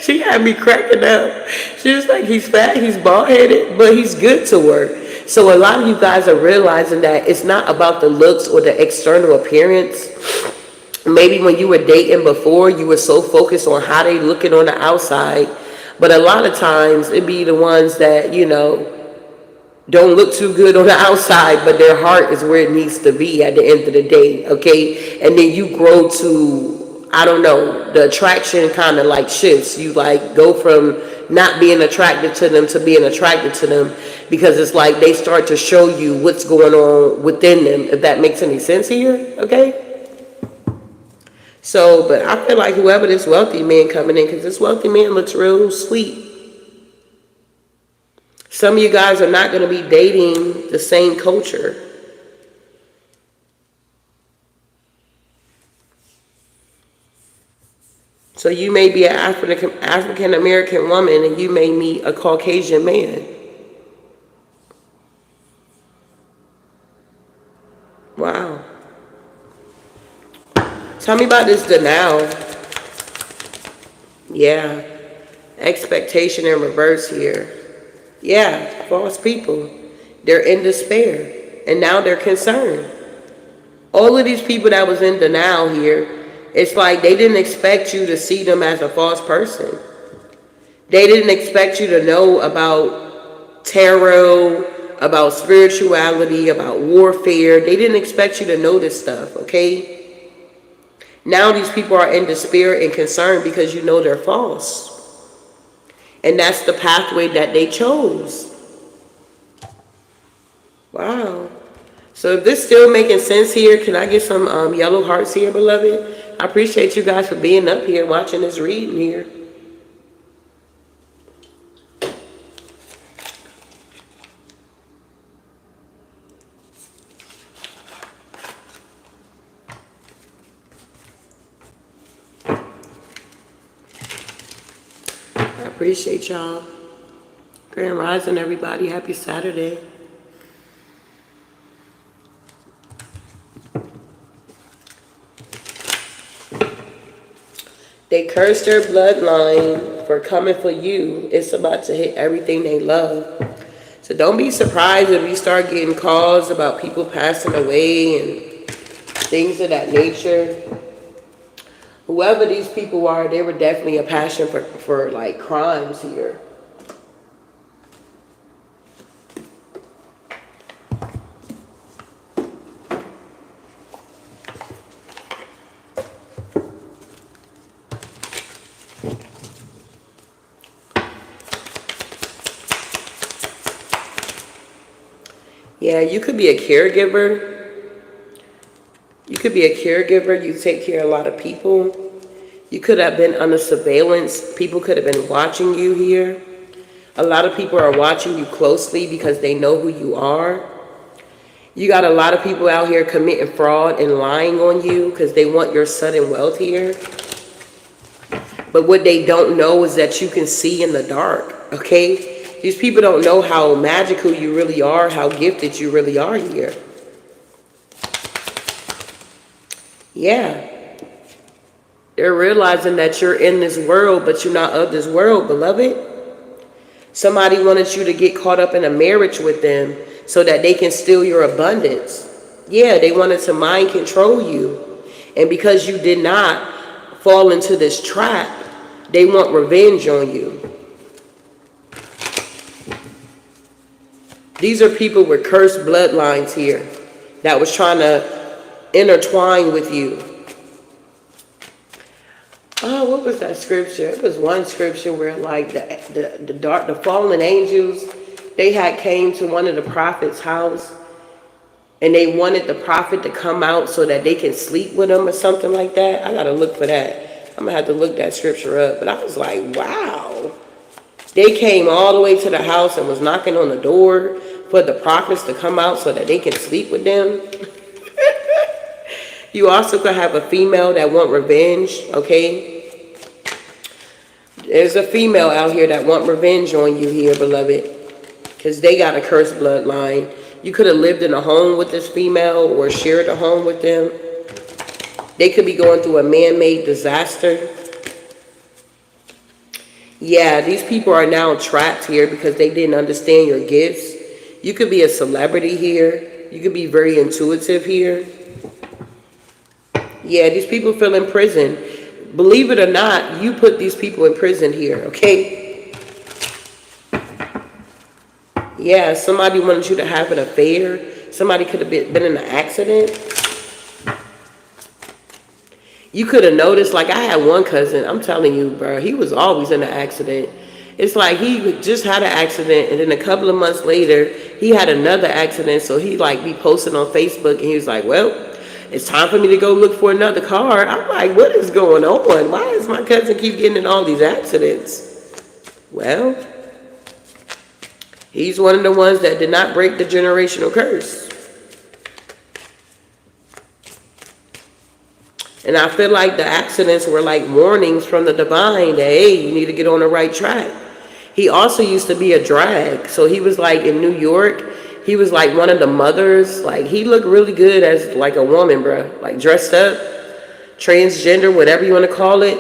She had me cracking up. She was like, he's fat, he's bald headed, but he's good to her. So a lot of you guys are realizing that it's not about the looks or the external appearance. Maybe when you were dating before, you were so focused on how they looking on the outside. But a lot of times it be the ones that, you know, don't look too good on the outside, but their heart is where it needs to be at the end of the day, okay? And then you grow to, I don't know, the attraction kind of like shifts. You like go from not being attracted to them to being attracted to them, because it's like they start to show you what's going on within them, if that makes any sense here, okay? So, but I feel like whoever this wealthy man coming in, because this wealthy man looks real sweet. Some of you guys are not going to be dating the same culture. So you may be an African American woman and you may meet a Caucasian man. Wow. Tell me about this denial. Yeah. Expectation in reverse here. Yeah, false people. They're in despair. And now they're concerned. All of these people that was in denial here, it's like they didn't expect you to see them as a false person. They didn't expect you to know about tarot, about spirituality, about warfare. They didn't expect you to know this stuff, okay? Now these people are in despair and concerned because you know they're false. And that's the pathway that they chose. Wow. So if this still making sense here, can I get some yellow hearts here, beloved? I appreciate you guys for being up here watching this reading here. I appreciate y'all. Grand Rising, everybody. Happy Saturday. They cursed their bloodline for coming for you. It's about to hit everything they love. So don't be surprised if you start getting calls about people passing away and things of that nature. Whoever these people are, they were definitely a passion for like crimes here. Yeah, you could be a caregiver. You could be a caregiver. You take care of a lot of people. You could have been under surveillance. People could have been watching you here. A lot of people are watching you closely because they know who you are. You got a lot of people out here committing fraud and lying on you because they want your sudden wealth here. But what they don't know is that you can see in the dark, okay? These people don't know how magical you really are, how gifted you really are here. Yeah. They're realizing that you're in this world, but you're not of this world, beloved. Somebody wanted you to get caught up in a marriage with them so that they can steal your abundance. Yeah, they wanted to mind control you. And because you did not fall into this trap, they want revenge on you. These are people with cursed bloodlines here that was trying to intertwine with you. Oh, what was that scripture? It was one scripture where like the fallen angels, they had came to one of the prophet's house and they wanted the prophet to come out so that they can sleep with him or something like that. I gotta look for that. I'm gonna have to look that scripture up. But I was like, wow. They came all the way to the house and was knocking on the door for the prophets to come out so that they can sleep with them. You also could have a female that want revenge, okay? There's a female out here that want revenge on you here, beloved, because they got a cursed bloodline. You could have lived in a home with this female or shared a home with them. They could be going through a man-made disaster. Yeah, these people are now trapped here because they didn't understand your gifts. You could be a celebrity here. You could be very intuitive here. Yeah, these people feel in prison. Believe it or not, you put these people in prison here, okay? Yeah, somebody wanted you to have an affair. Somebody could have been in an accident. You could have noticed, like I had one cousin, I'm telling you, bro, he was always in an accident. It's like he just had an accident, and then a couple of months later, he had another accident, so he like be posting on Facebook, and he was like, well, it's time for me to go look for another car. I'm like, what is going on? Why does my cousin keep getting in all these accidents? Well, he's one of the ones that did not break the generational curse. And I feel like the accidents were like warnings from the divine that, hey, you need to get on the right track. He also used to be a drag. So he was like in New York. He was like one of the mothers. Like he looked really good as like a woman, bro. Like dressed up, transgender, whatever you want to call it.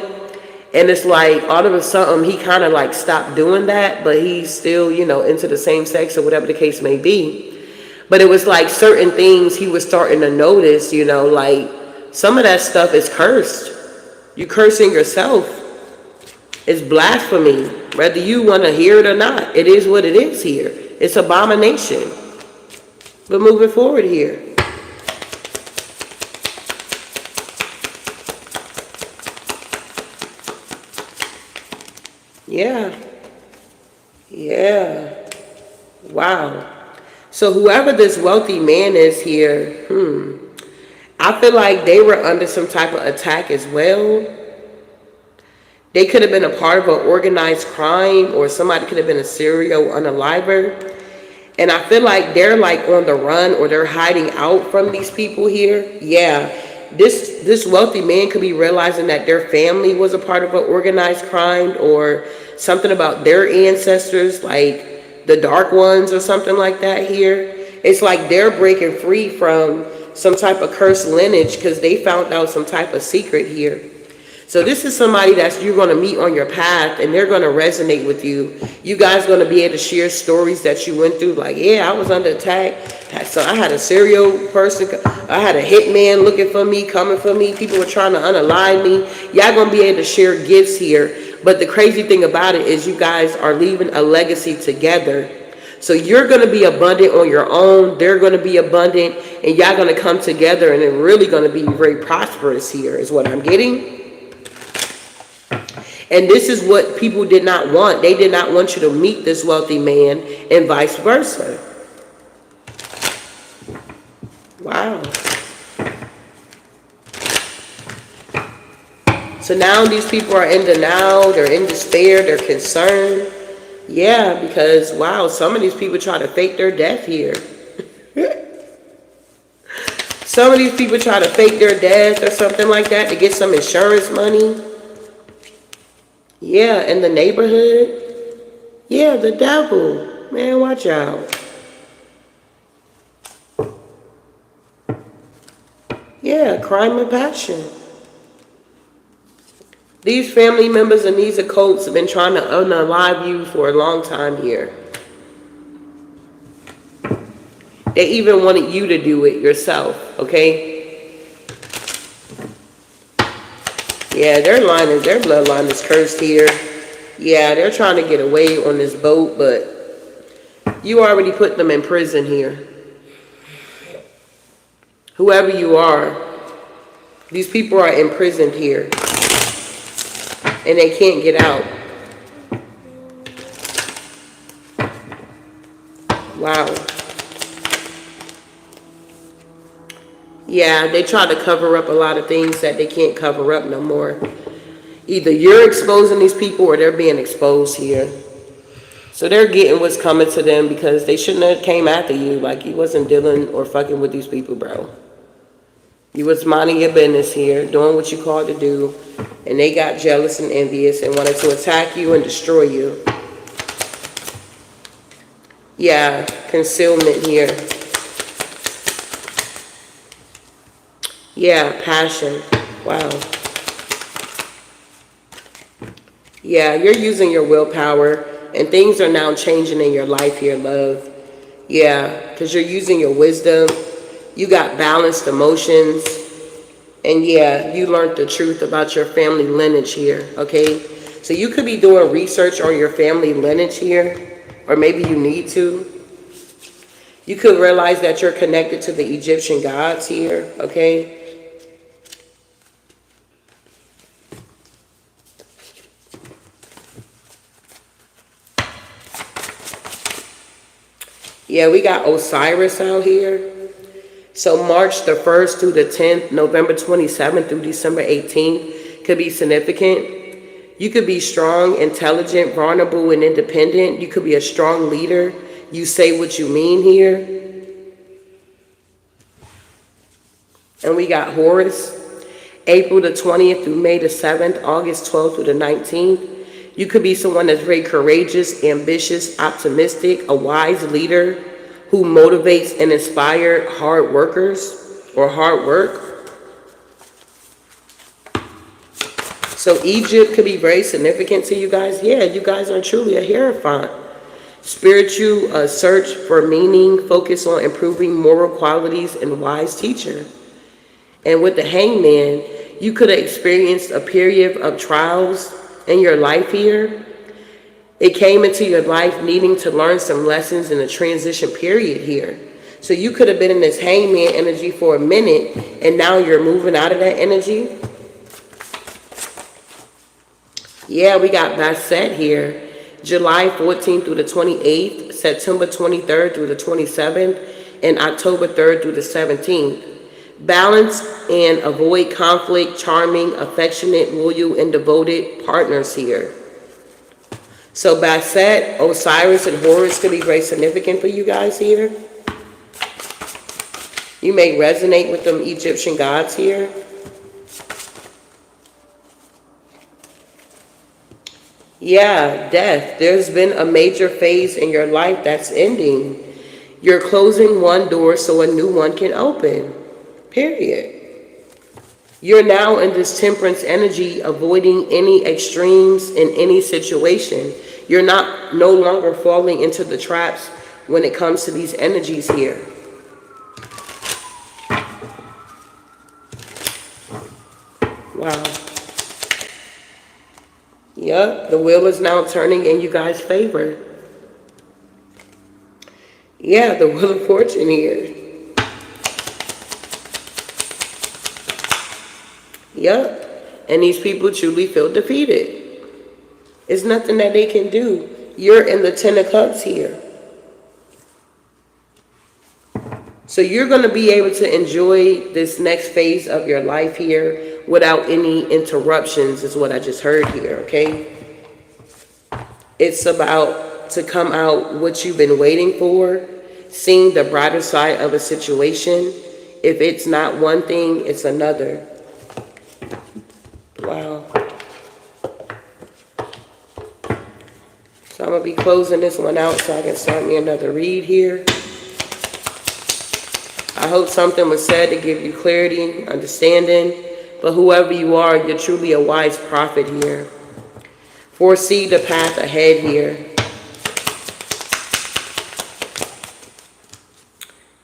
And it's like all of a sudden he kind of like stopped doing that. But he's still, you know, into the same sex or whatever the case may be. But it was like certain things he was starting to notice, you know, like some of that stuff is cursed. You're cursing yourself. It's blasphemy. Whether you want to hear it or not, it is what it is here. It's abomination. But moving forward here. Yeah. Yeah. Wow. So whoever this wealthy man is here, I feel like they were under some type of attack as well. They could have been a part of an organized crime, or somebody could have been a serial unaliver. And I feel like they're like on the run, or they're hiding out from these people here. Yeah, this wealthy man could be realizing that their family was a part of an organized crime, or something about their ancestors, like the dark ones or something like that here. It's like they're breaking free from some type of cursed lineage because they found out some type of secret here. So this is somebody that you're going to meet on your path, and they're going to resonate with you. You guys going to be able to share stories that you went through. Like, yeah, I was under attack. So I had a serial person. I had a hitman looking for me, coming for me. People were trying to unalive me. Y'all going to be able to share gifts here. But the crazy thing about it is you guys are leaving a legacy together. So you're going to be abundant on your own. They're going to be abundant. And y'all going to come together. And they're really going to be very prosperous here is what I'm getting. And this is what people did not want. They did not want you to meet this wealthy man and vice versa. Wow. So now these people are in denial. They're in despair. They're concerned. Yeah, because, wow, some of these people try to fake their death here. Some of these people try to fake their death or something like that to get some insurance money. Yeah, in the neighborhood. Yeah, the devil. Man, watch out. Yeah, crime and passion. These family members and these occults have been trying to unalive you for a long time here. They even wanted you to do it yourself, okay? Yeah, their bloodline is cursed here. Yeah, they're trying to get away on this boat, but you already put them in prison here. Whoever you are, these people are imprisoned here. And they can't get out. Wow. Yeah, they try to cover up a lot of things that they can't cover up no more. Either you're exposing these people or they're being exposed here. So they're getting what's coming to them because they shouldn't have came after you. Like, you wasn't dealing or fucking with these people, bro. You was minding your business here, doing what you called to do. And they got jealous and envious and wanted to attack you and destroy you. Yeah, concealment here. Yeah, passion. Wow. Yeah, you're using your willpower, and things are now changing in your life here, love. Yeah, because you're using your wisdom. You got balanced emotions. And yeah, you learned the truth about your family lineage here, okay? So you could be doing research on your family lineage here, or maybe you need to. You could realize that you're connected to the Egyptian gods here, okay? Yeah, we got Osiris out here. So March the 1st through the 10th, November 27th through December 18th could be significant. You could be strong, intelligent, vulnerable, and independent. You could be a strong leader. You say what you mean here. And we got Horus, April the 20th through May the 7th, August 12th through the 19th. You could be someone that's very courageous, ambitious, optimistic, a wise leader who motivates and inspires hard workers or hard work. So Egypt could be very significant to you guys. Yeah, you guys are truly a hierophant. Spiritual search for meaning, focus on improving moral qualities, and wise teacher. And with the Hangman, you could have experienced a period of trials in your life here. It came into your life needing to learn some lessons in the transition period here. So you could have been in this Hangman energy for a minute, and now you're moving out of that energy. Yeah, we got Basset here. July 14th through the 28th, September 23rd through the 27th, and October 3rd through the 17th. Balance and avoid conflict, charming, affectionate, loyal, and devoted partners here. So Basset, Osiris, and Horus could be very significant for you guys here. You may resonate with them Egyptian gods here. Yeah, death. There's been a major phase in your life that's ending. You're closing one door so a new one can open. Period. You're now in this temperance energy, avoiding any extremes in any situation. You're no longer falling into the traps when it comes to these energies here. Wow. Yep, the wheel is now turning in you guys' favor. Yeah, the Wheel of Fortune here. Yep. And these people truly feel defeated. There's nothing that they can do. You're in the Ten of Cups here. So you're going to be able to enjoy this next phase of your life here without any interruptions, is what I just heard here, okay? It's about to come out what you've been waiting for, seeing the brighter side of a situation. If it's not one thing, it's another. Wow. So I'm going to be closing this one out so I can start me another read here. I hope something was said to give you clarity, understanding. But whoever you are, you're truly a wise prophet here. Foresee the path ahead here.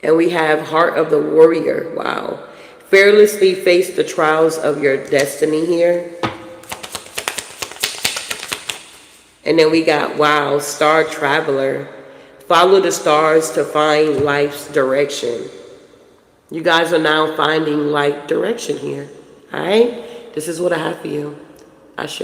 And we have Heart of the Warrior. Wow. Fearlessly face the trials of your destiny here. And then we got, wow, Star Traveler. Follow the stars to find life's direction. You guys are now finding life direction here. All right? This is what I have for you. Ashe.